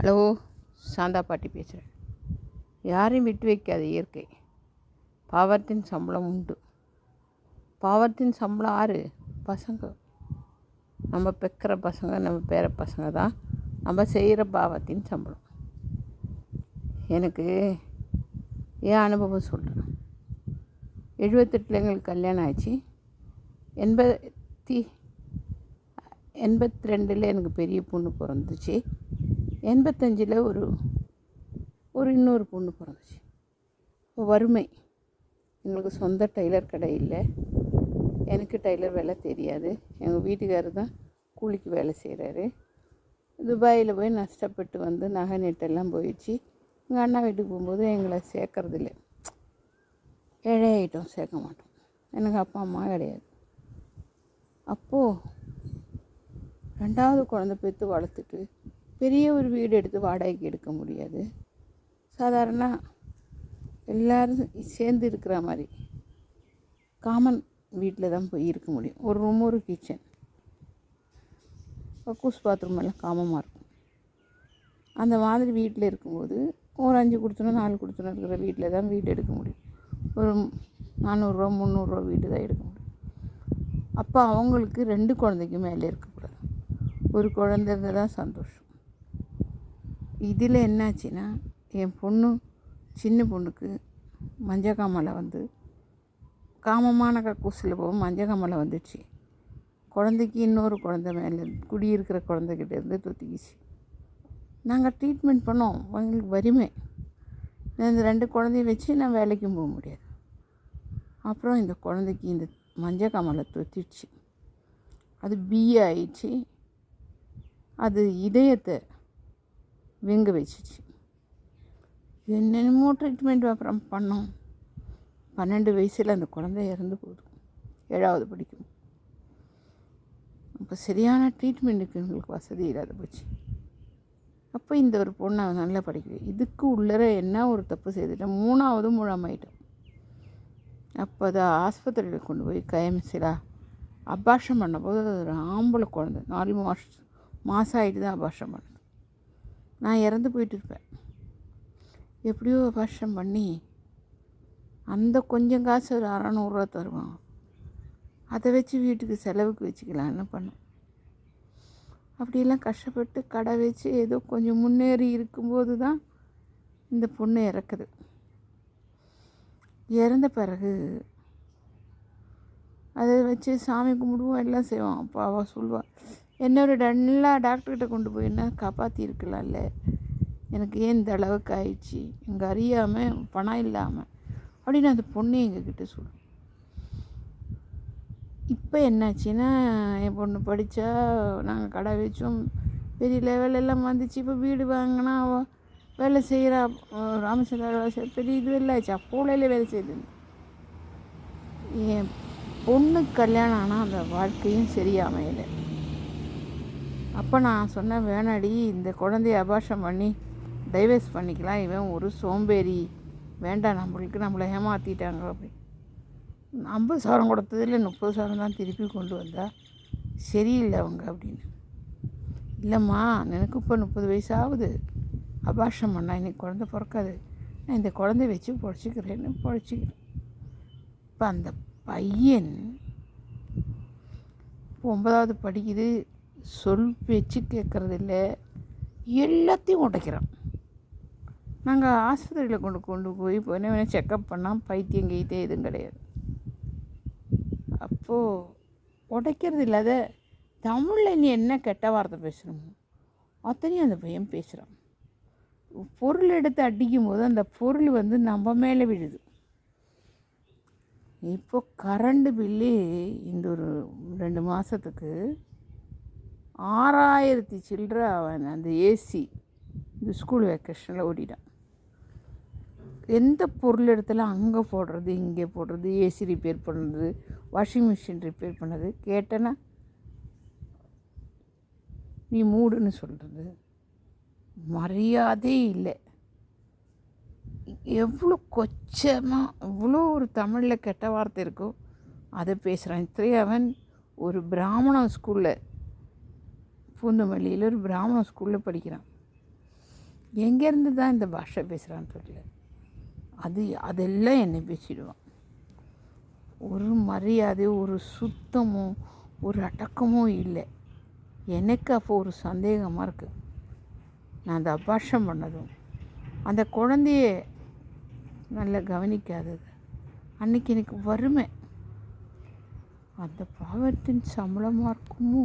Hello, Shantha பாட்டி பேசுகிறேன். யாரையும் விட்டு வைக்காது இயற்கை. பாவத்தின் சம்பளம் உண்டு. பாவத்தின் சம்பளம் ஆறு பசங்க. நம்ம பெக்கிற பசங்க, நம்ம பேர பசங்க தான் நம்ம செய்கிற பாவத்தின் சம்பளம். எனக்கு என் அனுபவம் சொல்கிறேன். 78 எங்களுக்கு கல்யாணம் ஆச்சு. 82 எனக்கு பெரிய பொண்ணு பிறந்துச்சு. 85 ஒரு இன்னொரு பொண்ணு பிறந்துச்சு. இப்போ வறுமை. எங்களுக்கு சொந்த டெய்லர் கடை இல்லை. எனக்கு டெய்லர் வேலை தெரியாது. எங்கள் வீட்டுக்காரர் தான் கூலிக்கு வேலை செய்கிறாரு. துபாயில் போய் நஷ்டப்பட்டு வந்து நகை நெட்டெல்லாம் போயிடுச்சு. எங்கள் அண்ணா வீட்டுக்கு போகும்போது எங்களை சேர்க்கறதில்ல. ஏழையாயிட்டோம், சேர்க்க மாட்டோம். எனக்கு அப்பா அம்மா கிடையாது. அப்போது 2வது குழந்தை பெற்று வளர்த்துட்டு பெரிய ஒரு வீடு எடுத்து வாடகைக்கு எடுக்க முடியாது. சாதாரண எல்லோரும் சேர்ந்து இருக்கிற மாதிரி காமன் வீட்டில் தான் போய் இருக்க முடியும். ஒரு ரூம், ஒரு கிச்சன், கக்கூஸ் பாத்ரூம் எல்லாம் காமமாக இருக்கும். அந்த மாதிரி வீட்டில் இருக்கும்போது ஒரு 5 கொடுத்தனும் 4 கொடுத்தனும் இருக்கிற வீட்டில் தான் வீடு எடுக்க முடியும். ஒரு 400 300 வீடு தான் எடுக்க முடியும். அப்போ அவங்களுக்கு 2 குழந்தைக்கு மேலே இருக்கக்கூடாது. ஒரு குழந்தை இருந்தால் தான் சந்தோஷம். இதில் என்னாச்சுன்னா, என் பொண்ணு சின்ன பொண்ணுக்கு மஞ்சக்காமலை வந்து காமமான கக்கூசில் போகும். மஞ்சக்காமலை வந்துடுச்சு. குழந்தைக்கு இன்னொரு குழந்தை மேலே குடியிருக்கிற குழந்தைகிட்டேருந்து தொத்திக்கிச்சு. நாங்கள் ட்ரீட்மெண்ட் பண்ணோம். அவங்களுக்கு வறுமை. இந்த 2 குழந்தைய வச்சு நான் வேலைக்கும் போக முடியாது. அப்புறம் இந்த குழந்தைக்கு இந்த மஞ்சக்காமலை தொத்திடுச்சு. அது பிஏ ஆயிடுச்சு. அது இதயத்தை வெங்க வச்சிச்சு. என்னென்னமோ ட்ரீட்மெண்ட் அப்புறம் பண்ணோம். 12 வயசில் அந்த குழந்தை இறந்து போகுது. 7வது படிக்கும். அப்போ சரியான ட்ரீட்மெண்ட்டுக்கு எங்களுக்கு வசதி இல்லாத போச்சு. அப்போ இந்த ஒரு பொண்ணை நல்லா படிக்குது. இதுக்கு உள்ளர என்ன ஒரு தப்பு செய்துட்டேன். 3வது முழமாயிட்டோம். அப்போ அதை ஆஸ்பத்திரியில் கொண்டு போய் கயமிசிலா அபாஷம் பண்ணும்போது அது ஒரு ஆம்பளை குழந்தை. 4 மாதம் ஆகிட்டு தான் அபாஷம் பண்ணது. நான் இறந்து போயிட்டு இருப்பேன். எப்படியோ அபாஷம் பண்ணி அந்த கொஞ்சம் காசு ஒரு 600 தருவான். அதை வச்சு வீட்டுக்கு செலவுக்கு வச்சுக்கலான்னு பண்ணேன். அப்படியெல்லாம் கஷ்டப்பட்டு கடை வச்சு ஏதோ கொஞ்சம் முன்னேறி இருக்கும்போது தான் இந்த பொண்ணு இறக்குது. இறந்த பிறகு அதை வச்சு சாமி கும்பிடுவோம், எல்லாம் செய்வோம். அப்போ அவள் சொல்லுவாள், என்னோட நல்லா டாக்டர்கிட்ட கொண்டு போய் என்ன காப்பாற்றிருக்கலாம்ல, எனக்கு ஏன் இந்த அளவுக்கு ஆயிடுச்சு, எங்கள் அறியாமல் பணம் இல்லாமல் அப்படின்னு அந்த பொண்ணு எங்ககிட்ட சொல்லும். இப்போ என்னாச்சுன்னா, என் பொண்ணு படித்தா, நாங்கள் கடை வச்சோம், பெரிய லெவலெல்லாம் வந்துச்சு. இப்போ வீடு வாங்கினா அவள் வேலை செய்கிறா. ராமச்சந்திரா வேலை செய்ய பெரிய இது இல்லை ஆச்சு. அப்போலையில் வேலை செய்யுது. என் பொண்ணு கல்யாணம் ஆனால் அந்த வாழ்க்கையும் சரியாமையில. அப்போ நான் சொன்னேன், வேணாடி, இந்த குழந்தைய அபாஷம் பண்ணி டைவர்ஸ் பண்ணிக்கலாம். இவன் ஒரு சோம்பேறி, வேண்டாம், நம்மளை ஏமாற்றிட்டாங்க. அப்படி 50,000 கொடுத்ததில் 30,000 தான் திருப்பி கொண்டு வந்தா. சரியில்லை அவங்க அப்படின்னு. இல்லைம்மா, எனக்கு இப்போ 30 வயசு ஆகுது, அபாஷம் பண்ணா இன்னைக்கு குழந்தை பிறக்காது, நான் இந்த குழந்தைய வச்சு பொழைச்சிக்கிறேன்னு பொழைச்சிக்கிறேன். இப்போ அந்த பையன் 9வது படிக்குது. சொல் பேச்சு கேட்குறதில்ல, எல்லாத்தையும் உடைக்கிறான். நாங்கள் ஆஸ்பத்திரியில் கொண்டு போய் வேணா செக்கப் பண்ணால் பைத்தியம் கீத்தியம் எதுவும் கிடையாது. அப்போது உடைக்கிறது இல்லாத தமிழில் நீ என்ன கெட்ட வார்த்தை பேசுகிறோமோ அத்தனையும் அந்த பையன் பேசுகிறான். பொருள் எடுத்து அடிக்கும் போது அந்த பொருள் வந்து நம்ம மேலே விழுது. இப்போ கரண்டு பில்லு இந்த ஒரு 2 மாதத்துக்கு 6,000 சில்லற. அவன் அந்த ஏசி இந்த ஸ்கூல் வெக்கேஷனில் ஓடிட்டான். எந்த பொருள் இடத்துல அங்கே போடுறது, இங்கே போடுறது, ஏசி ரிப்பேர் பண்ணுறது, வாஷிங் மிஷின் ரிப்பேர் பண்ணது, கேட்டேன்னா நீ மூடுன்னு சொல்கிறது. மரியாதை இல்லை. எவ்வளோ கொச்சமாக, எவ்வளோ ஒரு தமிழில் கெட்ட வார்த்தை இருக்கோ அதை பேசுகிறான். இത്രയും அவன் ஒரு பிராமண ஸ்கூலில், பூந்தமல்லியில் ஒரு பிராமண ஸ்கூலில் படிக்கிறான். எங்கேருந்து தான் இந்த பாஷை பேசுகிறான்னு தெரியல. அதெல்லாம் என்னை பேசிடுவான். ஒரு மரியாதை, ஒரு சுத்தமோ ஒரு அடக்கமும் இல்லை. எனக்கு அப்போ ஒரு சந்தேகமாக இருக்குது. நான் அந்த அபாஷம் பண்ணதும் அந்த குழந்தைய நல்லா கவனிக்காதது அன்றைக்கி எனக்கு வறுமை அந்த பாவத்தின் சம்பளமாக இருக்குமோ